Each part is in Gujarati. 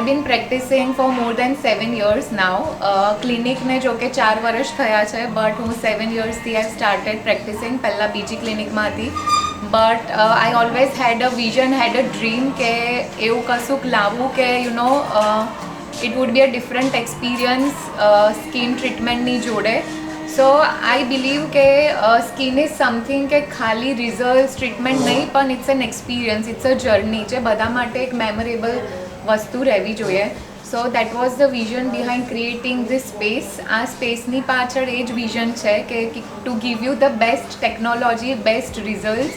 I've been practicing for more than 7 years now. ક્લિનિકને જો કે 4 વર્ષ થયા છે, બટ હું 7 yearsથી આઈ સ્ટાર્ટેડ પ્રેક્ટિસિંગ. પહેલાં બીજી ક્લિનિકમાં હતી, but I always had a vision, had a dream કે એવું કશુંક લાવવું કે it would be a different experience skin ટ્રીટમેન્ટની જોડે. સો આઈ બિલીવ કે સ્કિન ઇઝ સમથિંગ કે ખાલી રિઝલ્ટ ટ્રીટમેન્ટ નહીં, પણ it's an experience, it's a journey જે બધા માટે એક મેમોરેબલ વસ્તુ રહેવી જોઈએ. So that was the vision behind creating this space. આ સ્પેસની પાછળ એ જ વિઝન છે કે to give you the best technology, best results,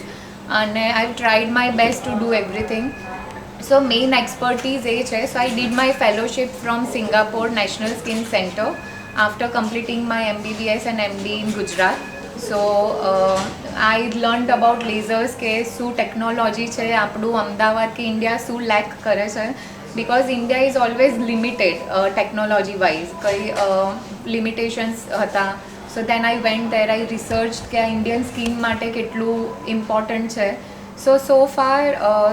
અને I tried my best to do everything. So main expertise એ છે. So I did my fellowship from Singapore National Skin Centre after completing my MBBS and MD in Gujarat. So I learned about lasers કે શું ટેકનોલોજી છે આપણું અમદાવાદ કે ઇન્ડિયા શું લેક કરે છે, because India is always limited technology wise, કંઈ લિમિટેશન્સ હતા. સો દેન I went there, I research કે આ ઇન્ડિયન સ્કિન માટે કેટલું ઇમ્પોર્ટન્ટ છે. સો far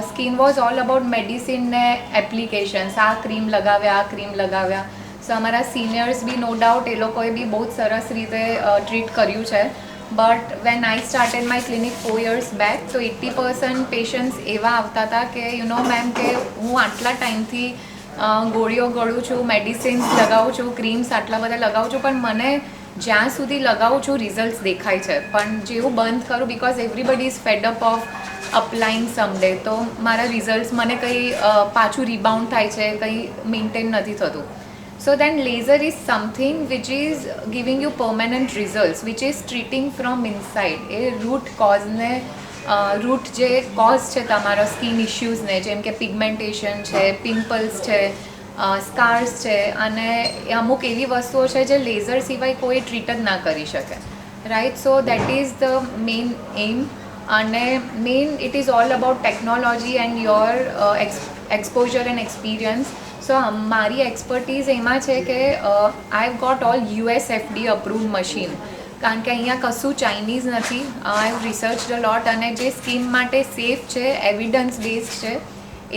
skin was all about medicine ને એપ્લિકેશન્સ. આ ક્રીમ લગાવ્યા. સો અમારા સિનિયર્સ બી નો ડાઉટ એ લોકોએ બી બહુ જ સરસ રીતે ટ્રીટ કર્યું છે. But when I started my clinic 4 years back, તો 80% પેશન્ટ્સ એવા આવતા હતા કે મેમ કે હું આટલા ટાઈમથી ગોળીઓ ગળું છું, મેડિસિન્સ લગાવું છું, ક્રીમ્સ આટલા બધા લગાવું છું, પણ મને જ્યાં સુધી લગાવું છું રિઝલ્ટ્સ દેખાય છે, પણ જેવું બંધ કરું, because everybody is fed up of applying someday, તો મારા રિઝલ્ટ્સ મને કંઈ પાછું રિબાઉન્ડ થાય છે, કંઈ મેન્ટેન નથી થતું. So then laser is something which is giving you permanent results, which is treating from inside. એ રૂટ કોઝને, રૂટ જે કોઝ છે તમારા સ્કિન ઇશ્યુઝને, જેમ કે પિગમેન્ટેશન છે, પિમ્પલ્સ છે, સ્કાર્સ છે, અને અમુક એવી વસ્તુઓ છે જે લેઝર સિવાય કોઈ ટ્રીટ જ ના કરી શકે, right. So that is the main aim. અને main it is all about technology and your exposure and experience. So મારી એક્સપર્ટીઝ એમાં છે કે I have got all USFDA approved machine, કારણ કે અહીંયા કશું ચાઇનીઝ નથી. આઈ હેવ રિસર્ચ અ લોટ, અને જે સ્કિન માટે સેફ છે, એવિડન્સ બેઝડ છે,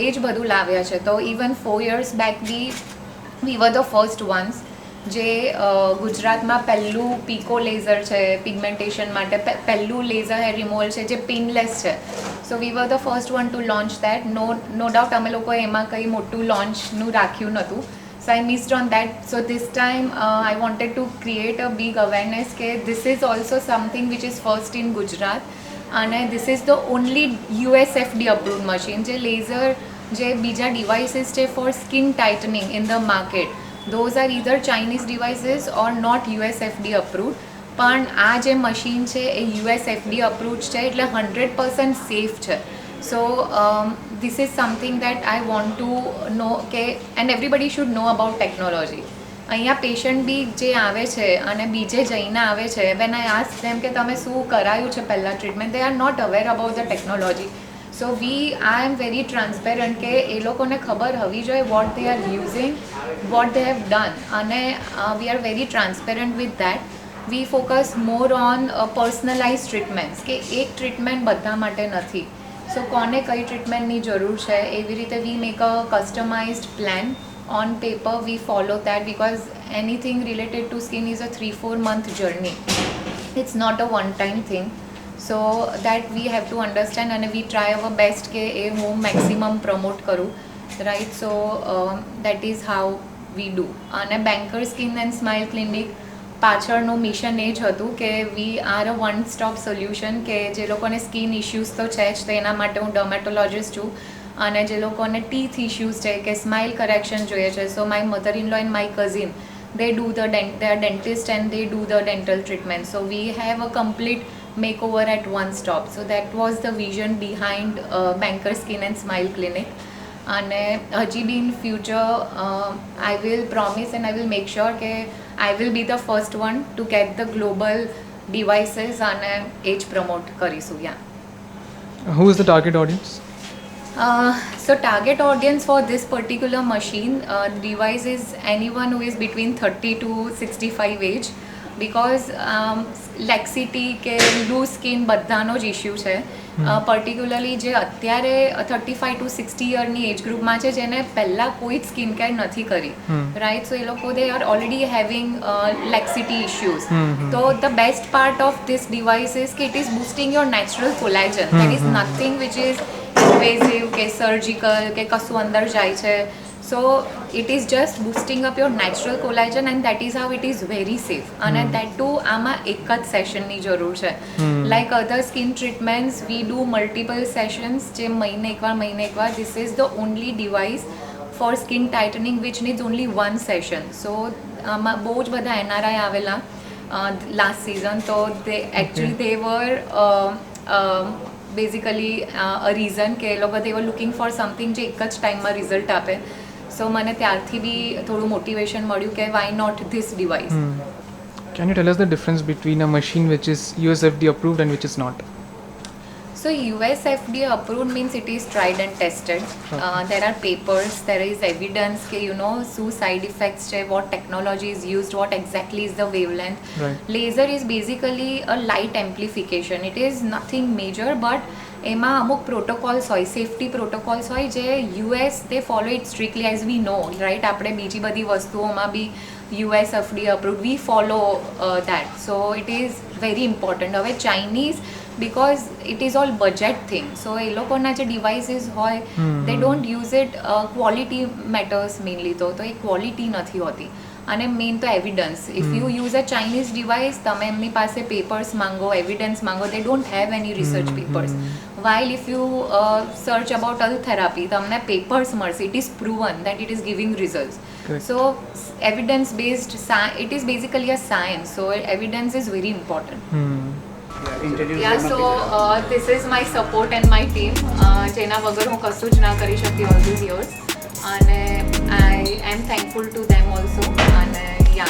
એ જ બધું લાવ્યા છે. તો even 4 years back we were the first ones જે ગુજરાતમાં પહેલું પીકો લેઝર છે પિગમેન્ટેશન માટે, પહેલું લેઝર હેર રિમૂવલ છે જે પિનલેસ છે. So we were the first one to launch that. No doubt અમે લોકોએ એમાં કંઈ મોટું લોન્ચનું રાખ્યું નહોતું. So I missed on that. So this time I wanted to create a big awareness કે this is also something which is first in Gujarat, અને this is the only USFDA approved machine. જે લેઝર, જે બીજા ડિવાઇસીસ છે for skin tightening in the market, those are either Chinese devices or not USFDA approved. પણ આ જે મશીન છે એ USFDA approved છે, એટલે 100% સેફ છે. સો this is something that I want to know કે, and everybody should know about technology. અહીંયા પેશન્ટ બી જે આવે છે અને બીજે જઈને આવે છે, when I ask them કે તમે શું કરાયું છે પહેલાં treatment, they are not aware about the technology. So I am very transparent કે એ લોકોને ખબર હોવી જોઈએ what they are using, what they have done, અને we are very transparent with that. We focus more on personalized treatments કે એક ટ્રીટમેન્ટ બધા માટે નથી. સો કોને કઈ ટ્રીટમેન્ટની જરૂર છે, એવી રીતે we make a customized plan on paper. We follow that because anything related to skin is a 3-4 month journey. It's not a one time thing. So that we have to understand, and we try our best કે એ હું maximum promote કરું, right. So that is how we do. અને banker skin and smile clinic પાછળનું મિશન એ જ હતું કે we are a one stop solution, કે જે લોકોને સ્કિન ઇશ્યુઝ તો છે જ, તો એના માટે હું ડર્મેટોલોજિસ્ટ છું. અને જે લોકોને ટીથ ઇશ્યુઝ છે કે સ્માઇલ કરેક્શન જોઈએ છે, so my mother in law and my cousin, they are dentist and they do the dental treatment. So we have a complete makeover at one stop. So that was the vision behind Banker Skin and Smile Clinic. અને હજી બી in future I will promise and I will make sure કે I will be the first one to get the global devices, અને એ જ પ્રમોટ કરીશું. Yeah. Who is the target audience? So target audience for this particular machine device is anyone who is between 30 to 65 age, because laxity કે લૂઝ સ્કિન બધાનો જ ઇશ્યુ છે. પર્ટિક્યુલરલી જે અત્યારે 35 to 60 યરની એજ ગ્રુપમાં છે જેને પહેલાં કોઈ જ સ્કિન કેર નથી કરી, રાઈટ. સો એ લોકો they are already having laxity issues. તો the best part of this device is કે it is boosting your natural collagen. That is nothing which is invasive કે સર્જિકલ કે કશું અંદર જાય છે. So it is just boosting up your natural collagen and that is how it is very safe. અને that too આમાં એક જ સેશનની જરૂર છે. Like other skin treatments we do multiple sessions, જે મહિને એકવાર. This is the only device for skin tightening which needs only one session. So આમાં બહુ જ બધા NRI આવેલા લાસ્ટ સિઝન, તો they actually they were basically a reason કે એ લોકો they were looking for something જે એક જ ટાઈમમાં રિઝલ્ટ આપે. સો મને ત્યારથી બી થોડું મોટિવેશન મળ્યું કે why not this device. Can you tell us the difference between a machine which is USFDA approved and which is not? So US FDA approved means it is tried and tested. There are papers, there is evidence કે શું side effects છે, what technology is used, what exactly is the wavelength. Right. Laser is basically a light amplification. It is nothing major, but એમાં અમુક પ્રોટોકોલ્સ હોય, સેફ્ટી પ્રોટોકોલ્સ હોય જે US they follow it strictly as we know, right. આપણે બીજી બધી વસ્તુઓમાં બી US FDA અપ્રુવડ we follow that. So it is very important. હવે Chinese because it is all budget thing, so એ લોકોના જે ડિવાઇસીસ હોય they don't use it. Quality matters mainly, તો એ ક્વોલિટી નથી હોતી. અને મેઇન તો evidence. If you use a Chinese device, તમે એમની પાસે પેપર્સ માંગો, એવિડન્સ માંગો, દે don't have any research papers. while if you search about other therapy, તમને પેપર્સ મળશે. It is proven that it is giving results. So evidence based it is basically a science. So evidence is very important. Yeah so this is my support and my team, જેના વગર હું કશું જ ના કરી શકતી ઓલ ધીઝ યર્સ. અને I am thankful to them also. અને yeah,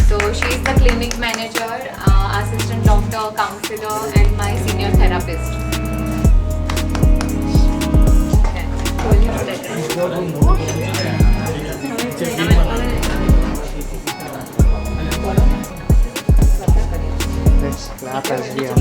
so she is the clinic manager, assistant doctor, counselor and my senior therapist. Let's clap as we are.